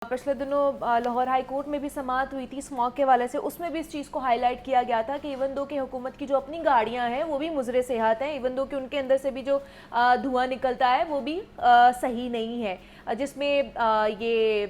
पिछले दिनों Lahore high court में भी समाअत हुई थी स्मॉग के वाले से, उसमें भी इस चीज़ को हाईलाइट किया गया था कि इवन दो कि हुकूमत की जो अपनी गाड़ियां हैं वो भी मुजरे सेहत हैं, इवन दो कि उनके अंदर से भी जो धुआं निकलता है वो भी सही नहीं है, जिसमें ये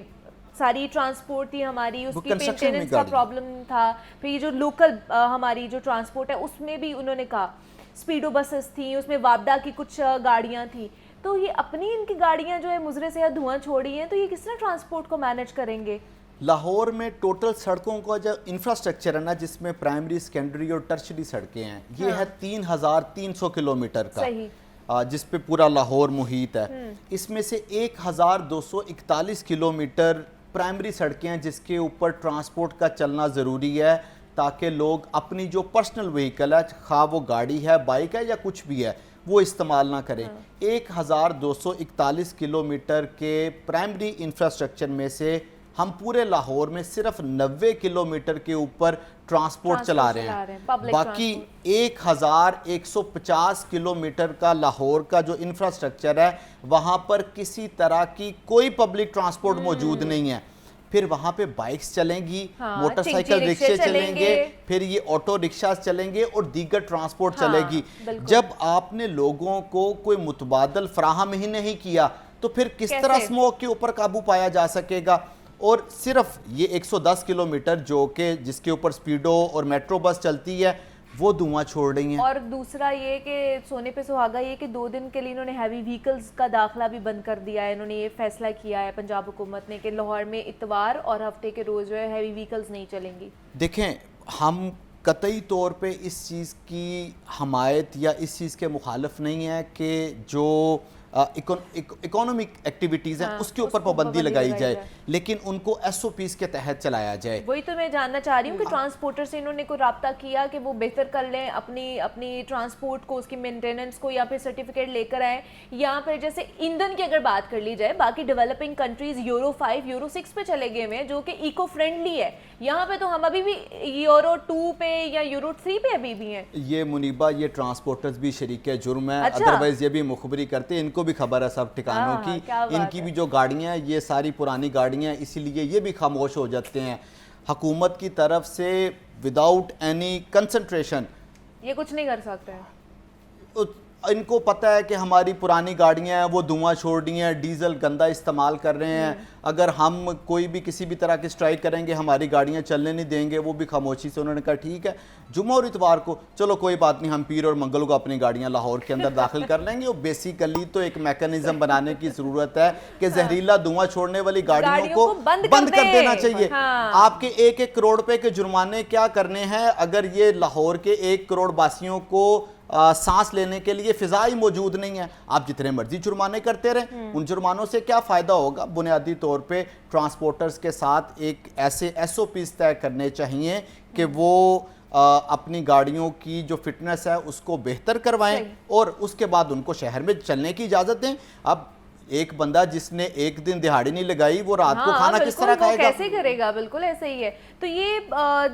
सारी ट्रांसपोर्ट थी हमारी उसकी मेंटेनेंस का प्रॉब्लम था। फिर ये जो लोकल हमारी जो ट्रांसपोर्ट है उसमें भी उन्होंने कहा स्पीडो बसेस थी, उसमें वापडा की कुछ गाड़ियाँ थी, तो ये अपनी इनकी गाड़ियां जो है मुजरे से धुआं छोड़ी हैं, तो ये किस तरह ट्रांसपोर्ट को मैनेज करेंगे? लाहौर में टोटल सड़कों का जो इंफ्रास्ट्रक्चर है ना, जिसमें प्राइमरी सेकेंडरी और टर्शरी सड़कें हैं, ये है 3,300 किलोमीटर का, जिस पे पूरा लाहौर मुहित है। इसमें से 1,241 किलोमीटर प्राइमरी सड़कें हैं जिसके ऊपर ट्रांसपोर्ट का चलना ज़रूरी है, ताकि लोग अपनी जो पर्सनल व्हीकल है, खा वो गाड़ी है, बाइक है या कुछ भी है, वो इस्तेमाल ना करें। 1,241 किलोमीटर के प्राइमरी इंफ्रास्ट्रक्चर में से हम पूरे लाहौर में सिर्फ 90 किलोमीटर के ऊपर ट्रांसपोर्ट चला रहे हैं। बाकी 1,150 किलोमीटर का लाहौर का जो इंफ्रास्ट्रक्चर है वहाँ पर किसी तरह की कोई पब्लिक ट्रांसपोर्ट मौजूद नहीं है। फिर वहाँ पे बाइक्स चलेंगी, मोटरसाइकिल रिक्शे चलेंगे, फिर ये ऑटो रिक्शा चलेंगे और दीगर ट्रांसपोर्ट चलेगी। जब आपने लोगों को कोई मुतबादल फराहम ही नहीं किया तो फिर किस तरह स्मोक के ऊपर काबू पाया जा सकेगा? और सिर्फ ये 110 किलोमीटर जो कि जिसके ऊपर स्पीडो और मेट्रो बस चलती है वो धुआं छोड़ रही हैं। और दूसरा ये कि सोने पे सुहागा ये कि 2 दिन के लिए इन्होंने हैवी व्हीकल्स का दाखिला भी बंद कर दिया है। इन्होंने ये फैसला किया है पंजाब हुकूमत ने कि लाहौर में इतवार और हफ्ते के रोज़ जो है हैवी व्हीकल्स नहीं चलेंगी। देखें, हम कतई तौर पे इस चीज़ की हमायत या इस चीज़ के मुखालिफ नहीं है कि जो इकोनॉमिक एक्टिविटीज़ हैं उसके ऊपर पाबंदी लगाई जाए, लेकिन उनको SOPs के तहत चलाया जाए। वही तो मैं जानना चाह रही हूँ कि ट्रांसपोर्टर से इन्होंने कोई राब्ता किया कि वो बेहतर कर लें अपनी ट्रांसपोर्ट को, उसकी मेंटेनेंस को, या फिर सर्टिफिकेट लेकर आए, या फिर जैसे ईंधन की अगर बात कर ली जाए, बाकी डेवलपिंग कंट्रीज यूरो 5 यूरो 6 पे चले गए हैं जो कि इको फ्रेंडली है, यहाँ पे तो हम अभी भी यूरो 2 पे या यूरो 3 पे अभी भी हैं। ये मुनीबा, ये ट्रांसपोर्टर्स भी शरीक जुर्म है। अदरवाइज ये भी मुखबरी करते हैं, इनको भी खबर है सब ठिकानों की। इनकी भी जो गाड़ियां हैं ये सारी पुरानी गाड़ियां हैं, इसीलिए ये भी खामोश हो जाते हैं। हुकूमत की तरफ से विदाउट एनी कंसंट्रेशन ये कुछ नहीं कर सकते हैं। इनको पता है कि हमारी पुरानी गाड़ियां हैं वो धुआं छोड़ रही हैं, डीजल गंदा इस्तेमाल कर रहे हैं, अगर हम कोई भी किसी भी तरह की स्ट्राइक करेंगे हमारी गाड़ियां चलने नहीं देंगे। वो भी खामोशी से उन्होंने कहा ठीक है, जुम्मा और इतवार को चलो कोई बात नहीं, हम पीर और मंगल को अपनी गाड़ियां लाहौर के अंदर दाखिल कर लेंगे। और बेसिकली तो एक मैकेनिज्म बनाने की ज़रूरत है कि जहरीला धुआं छोड़ने वाली गाड़ियों को बंद कर देना चाहिए। आपके 1-1 करोड़ रुपए के जुर्माने क्या करने हैं अगर ये लाहौर के 1 करोड़ वासियों को सांस लेने के लिए फिजा ही मौजूद नहीं है? आप जितने मर्जी जुर्माने करते रहें, उन जुर्मानों से क्या फ़ायदा होगा? बुनियादी तौर पे ट्रांसपोर्टर्स के साथ एक ऐसे SOPs तय करने चाहिए कि वो अपनी गाड़ियों की जो फिटनेस है उसको बेहतर करवाएं और उसके बाद उनको शहर में चलने की इजाज़त दें। अब एक बंदा जिसने एक दिन दिहाड़ी नहीं लगाई वो रात को खाना किस तरह खाएगा? कैसे करेगा? बिल्कुल ऐसे ही है। तो ये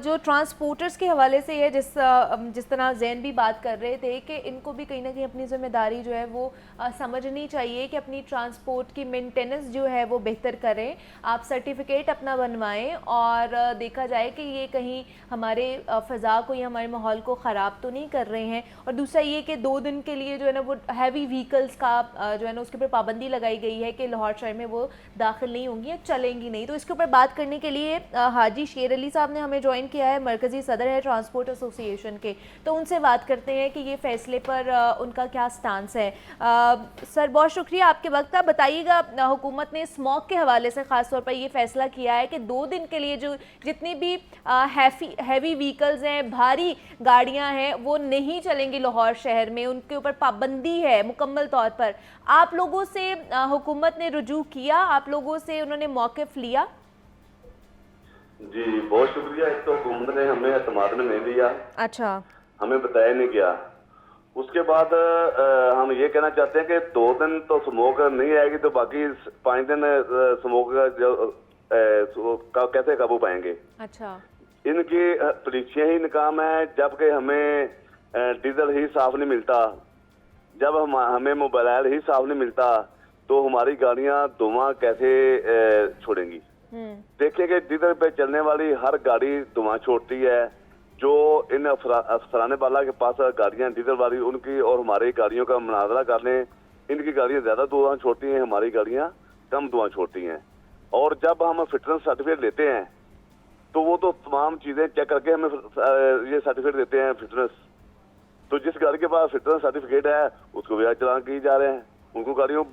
जो ट्रांसपोर्टर्स के हवाले से है, जिस तरह जैन भी बात कर रहे थे कि इनको भी कहीं ना कहीं अपनी जिम्मेदारी जो है वो समझनी चाहिए कि अपनी ट्रांसपोर्ट की मेंटेनेंस जो है वो बेहतर करें, आप सर्टिफिकेट अपना बनवाएं और देखा जाए कि ये कहीं हमारे फ़ज़ा को या हमारे माहौल को ख़राब तो नहीं कर रहे हैं। और दूसरा ये कि 2 दिन के लिए जो है ना वो हैवी व्हीकल्स का जो है ना उसके ऊपर पाबंदी लगाई गई है कि लाहौर शहर में वो दाखिल नहीं होंगी या चलेंगी नहीं। तो इसके ऊपर बात करने के लिए हाजी शेर अली साहब ने हमें ज्वाइन किया है, मरकज़ी सदर है ट्रांसपोर्ट एसोसिएशन के। तो उनसे बात करते हैं कि ये फैसले पर उनका क्या स्टांस है। सर बहुत शुक्रिया आपके वक्त का। बताइएगा, हुकूमत ने स्मॉग के हवाले से ख़ास तौर पर ये फैसला किया है कि 2 दिन के लिए जो जितनी भी हैवी व्हीकल्स हैं, भारी गाड़ियाँ हैं, वो नहीं चलेंगी लाहौर शहर में, उनके ऊपर पाबंदी है मुकम्मल तौर पर। आप लोगों से हुकूमत ने रुजू किया, आप लोगों से उन्होंने मौक़िफ़ लिया? जी बहुत शुक्रिया। एक तो हुकूमत ने हमें एतमाद में नहीं लिया, अच्छा, हमें बताया नहीं गया। उसके बाद हम ये कहना चाहते हैं कि 2 दिन तो स्मोक नहीं आएगी तो बाकी 5 दिन स्मोक का कैसे काबू पाएंगे? अच्छा, इनकी परीक्षाएं ही नाकाम है, जबकि हमें डीजल ही साफ नहीं मिलता, जब हमें मोबाइल ही साफ नहीं मिलता तो हमारी गाड़ियां धुआं कैसे छोड़ेंगी? देखें कि डीजल पे चलने वाली हर गाड़ी धुआं छोड़ती है। जो इन अफसरान वाला के पास गाड़ियां डीजल वाली उनकी और हमारी गाड़ियों का मुनाजरा कर लें, इनकी गाड़ियां ज्यादा धुआं छोड़ती हैं, हमारी गाड़ियां कम धुआं छोड़ती हैं। और जब हम फिटनेस सर्टिफिकेट लेते हैं तो वो तो तमाम चीजें चेक करके हमें ये सर्टिफिकेट देते हैं फिटनेस। तो जिस गाड़ी के पास फिटनेस सर्टिफिकेट है उसको भी आज चलान किए जा रहे हैं, उनको गाड़ियों की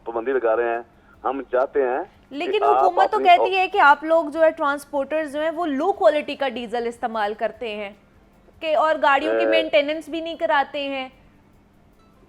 पाबंदी लगा रहे हैं। हम चाहते हैं लेकिन हुकूमत तो कहती है कि आप लोग जो है ट्रांसपोर्टर्स जो है वो लो क्वालिटी का डीजल इस्तेमाल करते हैं कि और गाड़ियों की मेंटेनेंस भी नहीं कराते हैं।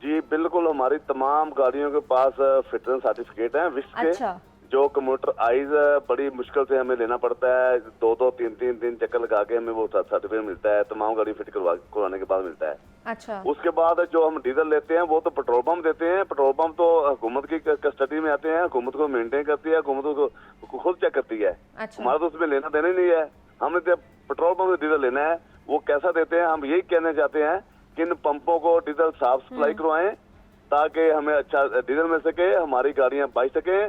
जी बिल्कुल, हमारी तमाम गाड़ियों के पास फिटनेस सर्टिफिकेट है विश्व के। अच्छा। जो कंप्यूटर आइज बड़ी मुश्किल से हमें लेना पड़ता है, 2-2 3-3 दिन चक्कर लगा के हमें वो सर्टिफिकेट मिलता है, तमाम गाड़ी फिट करवाने के बाद मिलता है। अच्छा। उसके बाद जो हम डीजल लेते हैं वो तो पेट्रोल पंप देते हैं, पेट्रोल पंप तो हुकूमत की कस्टडी में आते हैं, हुकूमत को मेंटेन करती है, हुकूमत को खुद चेक करती है। अच्छा। हमारा तो उसमें लेना देना ही नहीं है। हमने तो पेट्रोल पंप से डीजल लेना है, वो कैसा देते हैं हम यही कहना चाहते हैं कि इन पंपों को डीजल साफ सप्लाई करवाएं ताकि हमें अच्छा डीजल मिल सके, हमारी गाड़ियां बच सके।